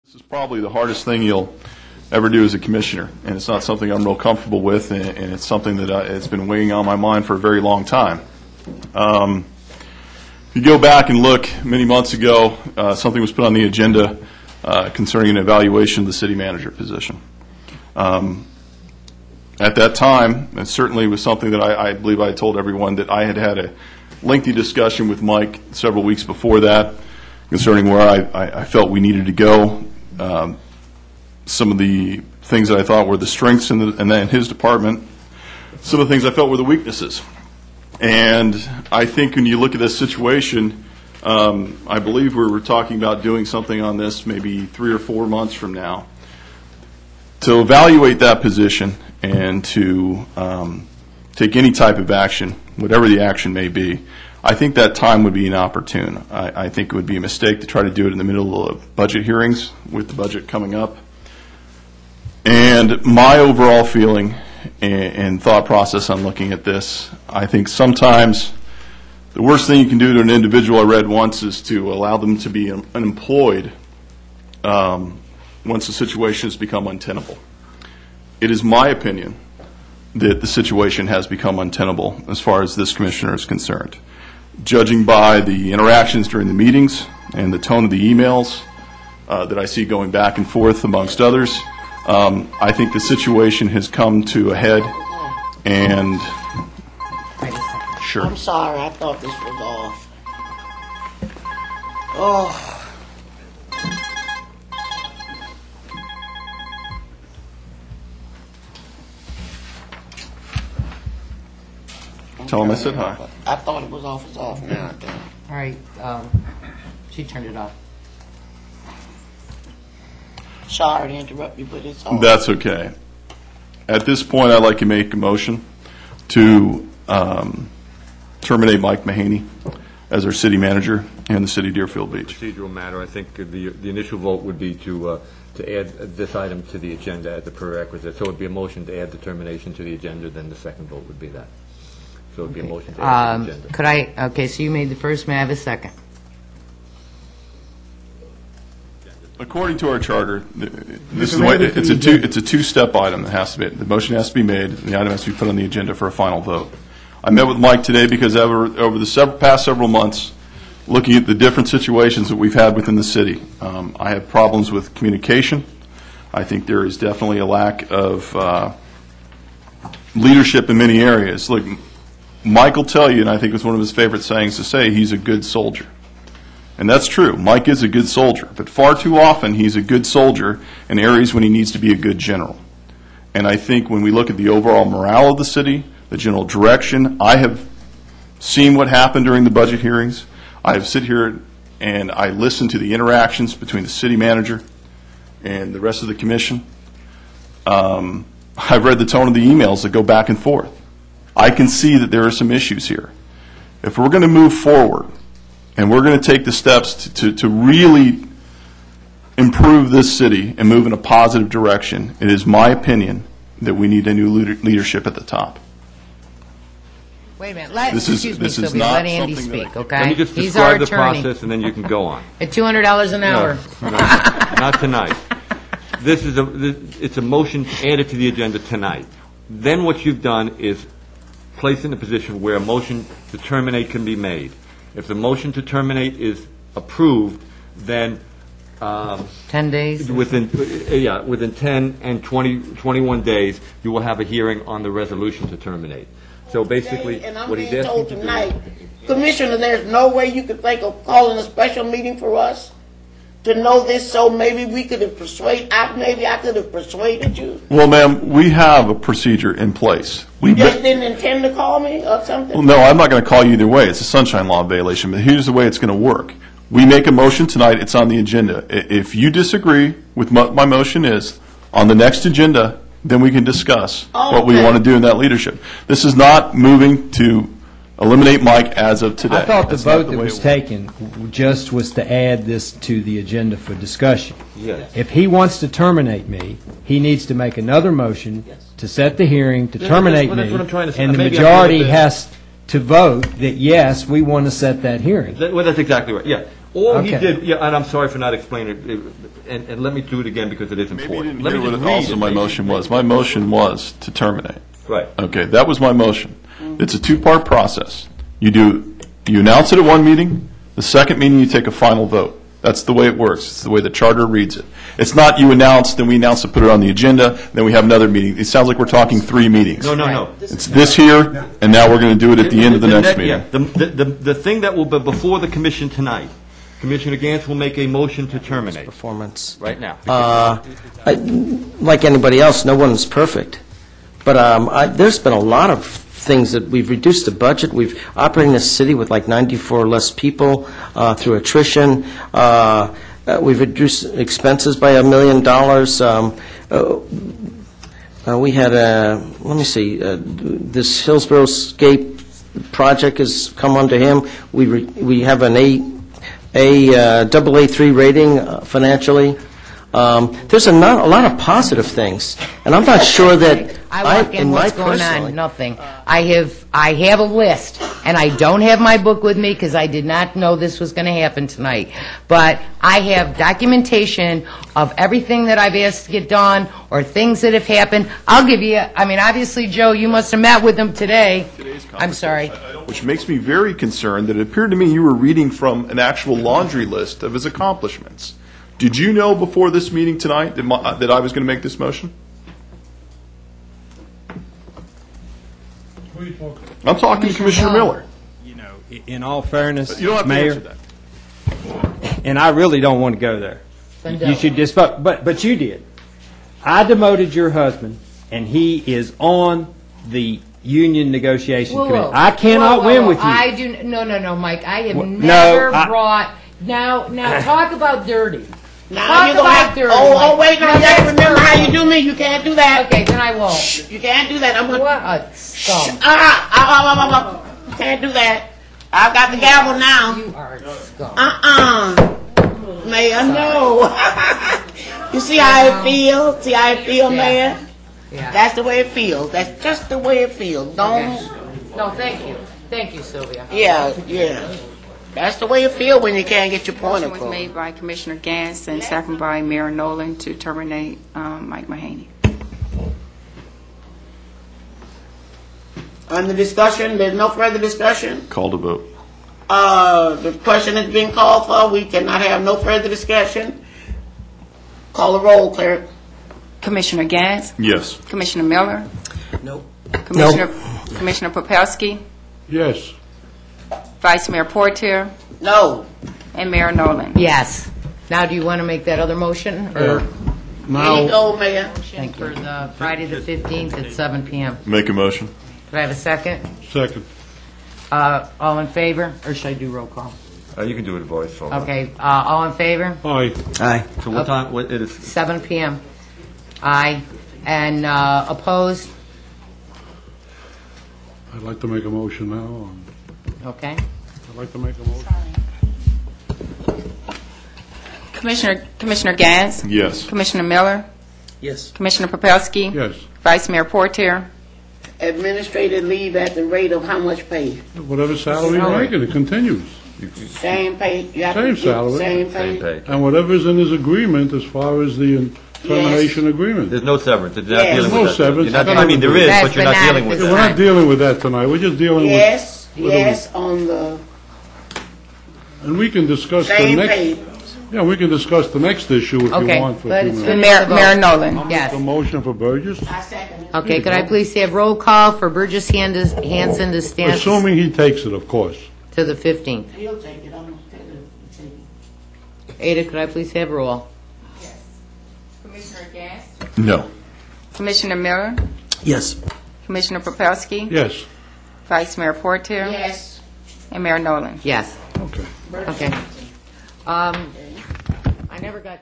This is probably the hardest thing you'll ever do as a commissioner, and it's not something I'm real comfortable with, and it's something that it's been weighing on my mind for a very long time. If you go back and look many months ago, something was put on the agenda concerning an evaluation of the city manager position. At that time, it certainly was something that I believe I told everyone that I had had a lengthy discussion with Mike several weeks before that concerning where I felt we needed to go. Some of the things that I thought were the strengths in his department, some of the things I felt were the weaknesses. And I think when you look at this situation, I believe we were talking about doing something on this maybe 3 or 4 months from now to evaluate that position and to take any type of action, whatever the action may be. I think that time would be inopportune. I think it would be a mistake to try to do it in the middle of budget hearings with the budget coming up. And my overall feeling and thought process on looking at this, I think sometimes the worst thing you can do to an individual, I read once, is to allow them to be unemployed once the situation has become untenable. It is my opinion that the situation has become untenable as far as this commissioner is concerned. Judging by the interactions during the meetings and the tone of the emails that I see going back and forth amongst others, I think the situation has come to a head. And sure. I'm sorry, I thought this was off. Oh. Tell him I said hi. I thought it was off. It's off now. All right. She turned it off. Sorry to interrupt you, but it's off. That's okay. At this point, I'd like to make a motion to terminate Mike Mahaney as our city manager in the city of Deerfield Beach. Procedural matter. I think the initial vote would be to add this item to the agenda as a prerequisite. So it would be a motion to add the termination to the agenda. Then the second vote would be that. So it would be a motion to add to the agenda. Could I? Okay, so you made the first. May I have a second? According to our charter, this is the way, it's a two-step item that has to be. The motion has to be made, and the item has to be put on the agenda for a final vote. I met with Mike today because over the past several months, looking at the different situations that we've had within the city, I have problems with communication. I think there is definitely a lack of leadership in many areas. Look, Mike will tell you, and I think it's one of his favorite sayings to say, he's a good soldier. And that's true. Mike is a good soldier. But far too often he's a good soldier in areas when he needs to be a good general. And I think when we look at the overall morale of the city, the general direction, I have seen what happened during the budget hearings. I have sit here and I listen to the interactions between the city manager and the rest of the commission. I've read the tone of the emails that go back and forth. I can see that there are some issues here. If we're going to move forward and we're going to take the steps to really improve this city and move in a positive direction, it is my opinion that we need a new leadership at the top. Wait a minute. This is Sylvia, not let Andy something that speak, okay? Let me just He's our describe the attorney. process, and then you can go on. At $200 an hour. No, not tonight. It's a motion to add it to the agenda tonight. Then what you've done is place in a position where a motion to terminate can be made. If the motion to terminate is approved, then 10 days? within 10 and 21 days, you will have a hearing on the resolution to terminate. So basically, And I'm what he's being asking told to do... tonight, Commissioner, there's no way you could think of calling a special meeting for us to know this, so maybe we could have persuaded, maybe I could have persuaded you. Well, ma'am, we have a procedure in place. You just didn't intend to call me or something? Well, no, I'm not going to call you either way. It's a sunshine law violation, but here's the way it's going to work. We make a motion tonight. It's on the agenda. If you disagree with what my motion is, on the next agenda, then we can discuss what we want to do in that leadership. This is not moving to eliminate Mike as of today. I thought the That's not vote that way was it taken just was to add this to the agenda for discussion. Yes. If he wants to terminate me, he needs to make another motion to set the hearing to terminate well, that's me, what I'm trying to say. and the Maybe I majority feel that- has to vote that, yes, we want to set that hearing. Well, that's exactly right, yeah. All he Okay. did, yeah, and I'm sorry for not explaining it, and let me do it again because it is Maybe you important. didn't Let hear me what just read also it. my motion was. My motion was to terminate. Right. Okay, that was my motion. It's a two-part process. You announce it at one meeting, the second meeting you take a final vote. That's the way it works. It's the way the charter reads it. It's not you announce, then we announce to put it on the agenda, then we have another meeting. It sounds like we're talking 3 meetings. No. It's this here, and now we're going to do it at the end of the next meeting. The thing that will be before the commission tonight, Commissioner Ganz will make a motion to terminate Performance. right now. Like anybody else, no one's perfect. But there's been a lot of things that we've reduced the budget. We've operating this city with like 94 less people through attrition. We've reduced expenses by $1 million. We had let me see, this Hillsborough Scape project has come under him. We have an AA3 rating financially. There's a lot of positive things, and I'm not sure that I walk in, what's going on? Nothing. I have a list, and I don't have my book with me because I did not know this was going to happen tonight. But I have documentation of everything that I've asked to get done or things that have happened. I'll give you, obviously, Joe, you must have met with him today. I'm sorry. Which makes me very concerned that it appeared to me you were reading from an actual laundry list of his accomplishments. Did you know before this meeting tonight that I was going to make this motion? Who are you talking to? I'm talking to Commissioner Miller. You know, in all fairness, You don't have to Mayor, answer that. and I really don't want to go there. Then You don't. should just vote, but you did. I demoted your husband, and he is on the union negotiation Whoa, committee. whoa. I cannot Whoa, win whoa. with you. I do, no, Mike, I have Well, never no, I- brought, now talk about dirty. Now Talk you're gonna about have, dirty, oh, Mike. wait, no, Now you have to that's remember how dirty. you do me. You can't do that. Okay, then I won't. You can't do that. I'm gonna. What a scum. You can't do that. I've got the gavel now. You are a scum. Mayor, no. You see how it feels? See how it feels, Yeah. Mayor? Yeah. That's the way it feels. That's just the way it feels. Don't. Okay. No, thank you. Thank you, Sylvia. Yeah. That's the way it feels when you can't get your point Motion was across. made by Commissioner Ganz and seconded by Mayor Nolan to terminate Mike Mahaney. On the discussion, there's no further discussion. Call to vote. The question has been called for. We cannot have no further discussion. Call the roll, clerk. Commissioner Ganz, Yes. Commissioner Miller, Nope. Commissioner Popelski, Yes. Vice Mayor Portier, No. and Mayor Nolan. Yes. Now, do you want to make that other motion? Or Here you Now, go, Mayor. for the Friday the 15th at 7 p.m.? Make a motion. Could I have a second? second. All in favor? Or should I do roll call? You can do it voice. So. Okay, all in favor? Aye. Aye. So what time, what, it is, 7 p.m. Aye. And opposed? I'd like to make a motion now. Okay. I'd like to make a motion. Commissioner Ganz, Yes. Commissioner Miller, Yes. Commissioner Popelski, Yes. Vice Mayor Portier, Administrative leave at the rate of how much pay? Whatever salary you're making, it continues. Same pay? You have to Same get salary. Same same pay? pay. And whatever's in his agreement as far as the termination agreement. There's no severance. You're not Yes. dealing No with that. severance. You're not, I mean, there is, Yes, but you're but not not dealing at with this We're that. not dealing with that tonight. We're just dealing with, Yes, on the and we can discuss the same next, pay. yeah, we can discuss the next issue if you Okay, want for a let's few finish minutes. the vote. Mayor Nolan. Yes. The motion for Burgess, I second it. Okay, could I please have roll call for Burgess Hanson to stand assuming he takes it, of course. to the 15th? He'll take it. I'm gonna take it. Ada, could I please have roll? Commissioner Ganz, No. Commissioner Miller, Yes. Commissioner Popelski, Yes. Vice Mayor Portier, Yes. and Mayor Nolan. Yes. Okay. Okay. I never got...